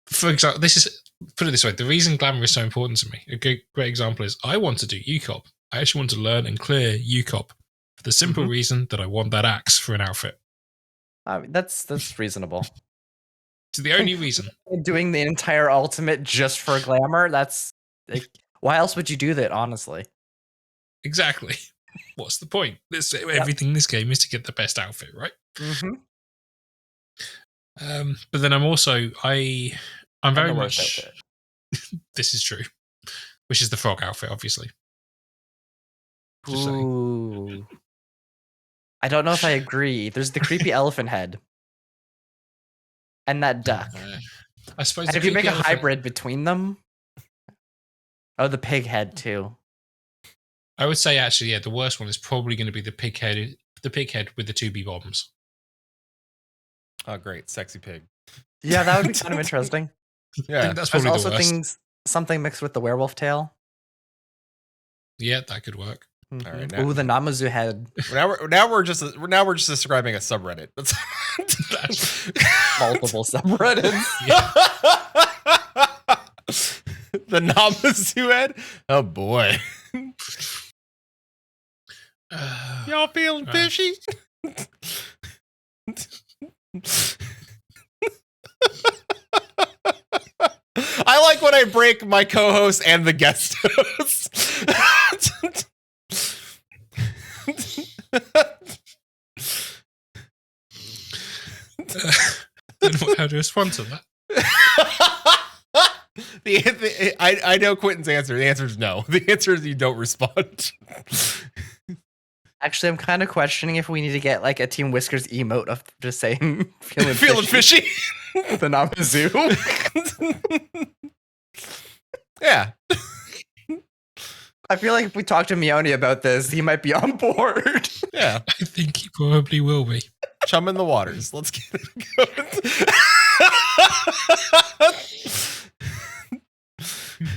For example, put it this way: the reason glamour is so important to me, a great example is I want to do UCOP. I actually want to learn and clear UCOP for the simple reason that I want that axe for an outfit. That's reasonable. It's the only reason. Doing the entire ultimate just for glamour, that's like, why else would you do that, honestly? Exactly. What's the point? Everything in this game is to get the best outfit, right? Mm-hmm. But then I'm very much this is true, which is the frog outfit, obviously. Ooh. I don't know if I agree. There's the creepy elephant head and that duck. I suppose. And if you make a hybrid between them, the pig head too. I would say actually, yeah, the worst one is probably going to be the pig head with the 2B bombs. Oh, great, sexy pig. Yeah, that would be kind of interesting. Yeah, I think that's probably the worst. Something mixed with the werewolf tail. Yeah, that could work. Mm-hmm. All right, ooh, the Namazu head. Now we're just describing a subreddit. That's multiple subreddits. The Namazu head. Oh boy. Y'all feeling fishy? I like when I break my co-host and the guest host. how to respond to that. I know Quentin's answer. The answer is no. The answer is you don't respond. Actually, I'm kind of questioning if we need to get like a Team Whiskers emote of just saying feeling fishy. The Namazu. Yeah. I feel like if we talk to Mione about this, he might be on board. Yeah. I think he probably will be. Chum in the waters. Let's get it going.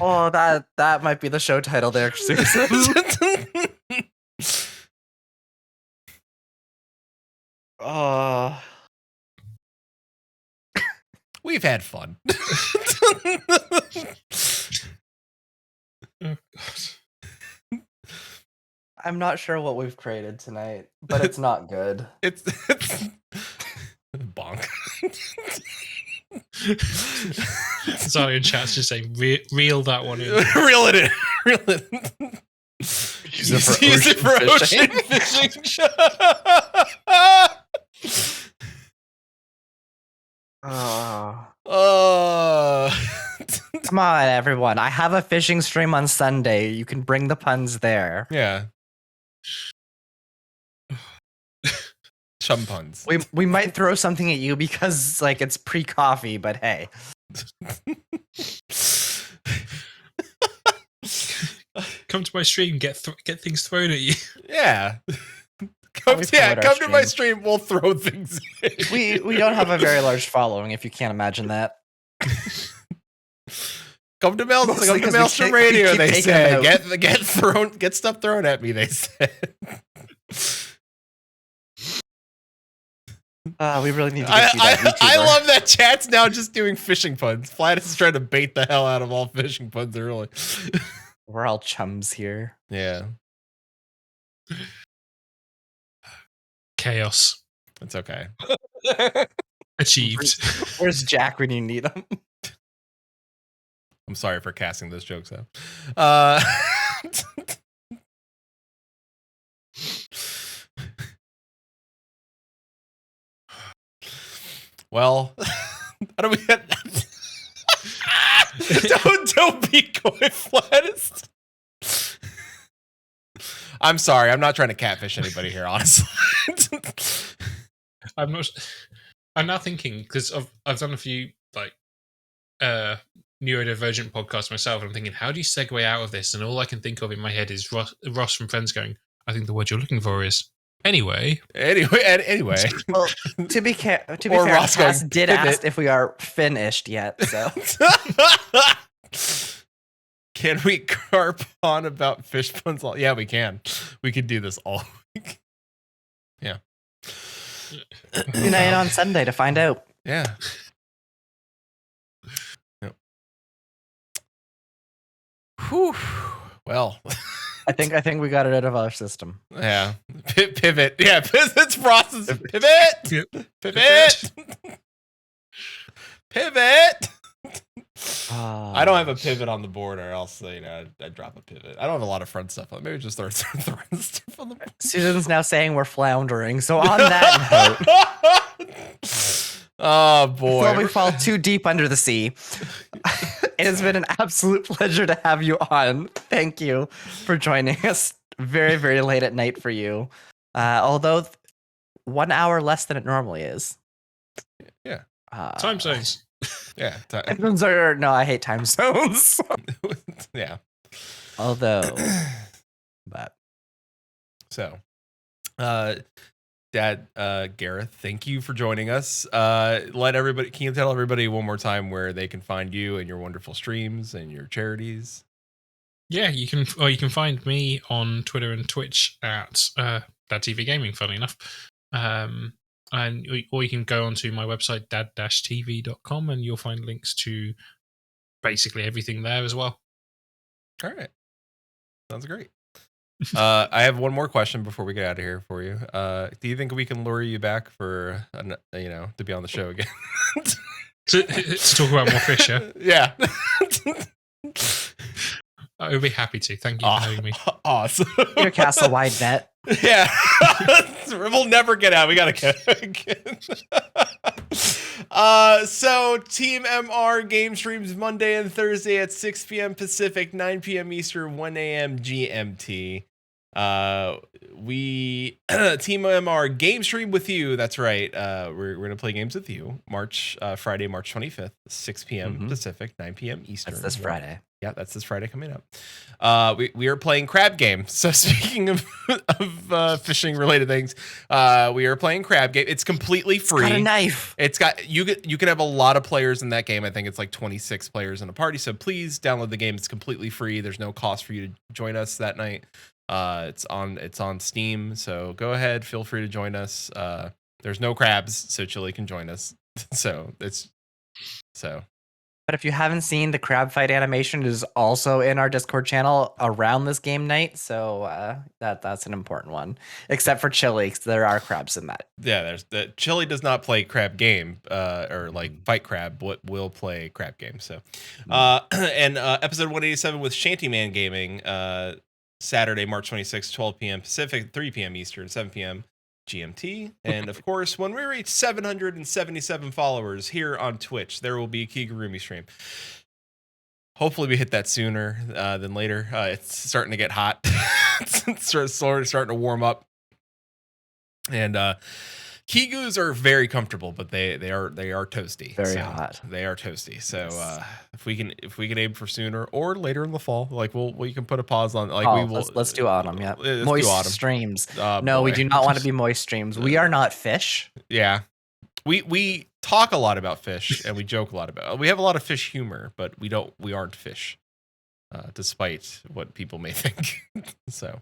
Oh, that might be the show title there, Susan. Oh. We've had fun. Oh, God. I'm not sure what we've created tonight, but it's not good. It's bonk. Sorry, in chat's just saying, reel that one in. Reel it in. Reel it in. Use it for ocean fishing. Come on, everyone. I have a fishing stream on Sunday. You can bring the puns there. Yeah. Chum puns. We might throw something at you because like it's pre-coffee, but hey. Come to my stream, get things thrown at you. Yeah. Come to my stream, we'll throw things in. We don't have a very large following, if you can't imagine that. Come to Maelstrom Radio, they say. Get stuff thrown at me, they said. We really need to get you that YouTuber. I love that chat's now just doing fishing puns. Flatus is trying to bait the hell out of all fishing puns early. We're all chums here. Yeah. Chaos. It's okay. Achieved. Where's Jack when you need him? I'm sorry for casting those jokes out. Well, how do we get don't be coy, Flatus. I'm sorry. I'm not trying to catfish anybody here, honestly. I'm now thinking, because I've done a few like neurodivergent podcasts myself, and I'm thinking, how do you segue out of this? And all I can think of in my head is Ross from Friends going, I think the word you're looking for is anyway. Well, to be fair, Ross Cass did pivot. ask if we are finished yet, so. Can we carp on about fish puns? Yeah, we can. We could do this all week. Yeah. Tune in on Sunday to find out. Yeah. Yep. Whew. Well, I think we got it out of our system. yeah. Pivot. Yeah, it's process. Pivot. Pivot. Pivot. I don't have a pivot on the board, or else I'd drop a pivot. I don't have a lot of front stuff on. Maybe just start throwing stuff on the board. Susan's now saying we're floundering. So on that note, oh boy, before we fall too deep under the sea, it has been an absolute pleasure to have you on. Thank you for joining us. Very, very late at night for you. Although 1 hour less than it normally is. Yeah. Time zones. Yeah. Time zones are, no, I hate time zones. Yeah. Although, but. So, Dad, Gareth, thank you for joining us. Let everybody, can you tell everybody one more time where they can find you and your wonderful streams and your charities? Yeah, you can find me on Twitter and Twitch at DadTVGaming, funnily enough. Or you can go onto my website, dad-tv.com, and you'll find links to basically everything there as well. All right. Sounds great. I have one more question before we get out of here for you. Do you think we can lure you back for, to be on the show again? to talk about more fish, yeah? Yeah. I would be happy to. Thank you for having me. Awesome. Your cast a wide net. Yeah. We'll never get out. We got to get So Team MR game streams Monday and Thursday at 6 p.m. Pacific, 9 p.m. Eastern, 1 a.m. GMT. We Team MR game stream with you. That's right. We're gonna play games with you. Friday, March 25th, 6 p.m. Pacific, 9 p.m. Eastern. That's this Friday. Yeah, that's this Friday coming up. We are playing Crab Game. So speaking of fishing related things, we are playing Crab Game. It's completely free. It's got a knife. It's got you can have a lot of players in that game. I think it's like 26 players in a party. So please download the game. It's completely free. There's no cost for you to join us that night. It's on Steam. So go ahead, feel free to join us. There's no crabs, so Chili can join us. But if you haven't seen, the crab fight animation is also in our Discord channel around this game night, so that's an important one. Except for Chili, because there are crabs in that. Yeah, there's the Chili does not play Crab Game, or like Fight Crab. What will play Crab Game? So, and episode 187 with Shantyman Gaming, Saturday, March 26th, 12 p.m. Pacific, 3 p.m. Eastern, 7 p.m. GMT. And of course, when we reach 777 followers here on Twitch, there will be a Kigurumi stream. Hopefully we hit that sooner than later. It's starting to get hot. It's starting to warm up. And Kigus are very comfortable, but they are toasty. Very hot. They are toasty. So if we can aim for sooner or later in the fall, like we can put a pause on. Like we will. Let's do autumn. Yeah, moist streams. No, boy. we do not want to be moist streams. We are not fish. Yeah, we talk a lot about fish and we joke a lot about. We have a lot of fish humor, but we aren't fish, despite what people may think. So.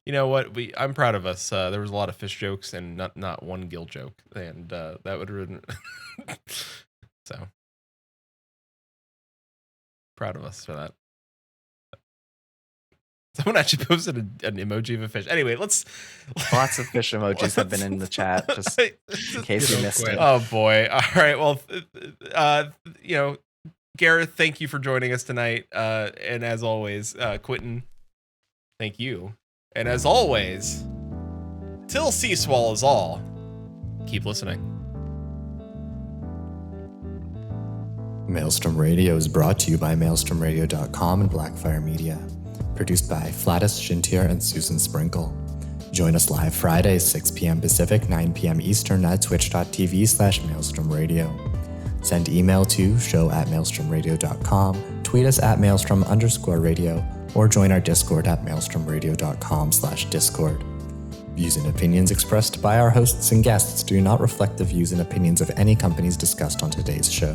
You know what? I'm proud of us. There was a lot of fish jokes and not one gill joke, and that would have been so proud of us for that. Someone actually posted an emoji of a fish. Anyway, lots of fish emojis have been in the chat, just in case you missed it. Oh boy! All right. Well, Gareth, thank you for joining us tonight. And as always, Quentin, thank you. And as always, till sea swallows all, keep listening. Maelstrom Radio is brought to you by maelstromradio.com and Blackfire Media. Produced by Flatus, Shintier, and Susan Sprinkle. Join us live Fridays, 6 p.m. Pacific, 9 p.m. Eastern at twitch.tv/maelstromradio. Send email to show@maelstromradio.com, tweet us at maelstrom_radio, or join our Discord at maelstromradio.com/discord. Views and opinions expressed by our hosts and guests do not reflect the views and opinions of any companies discussed on today's show.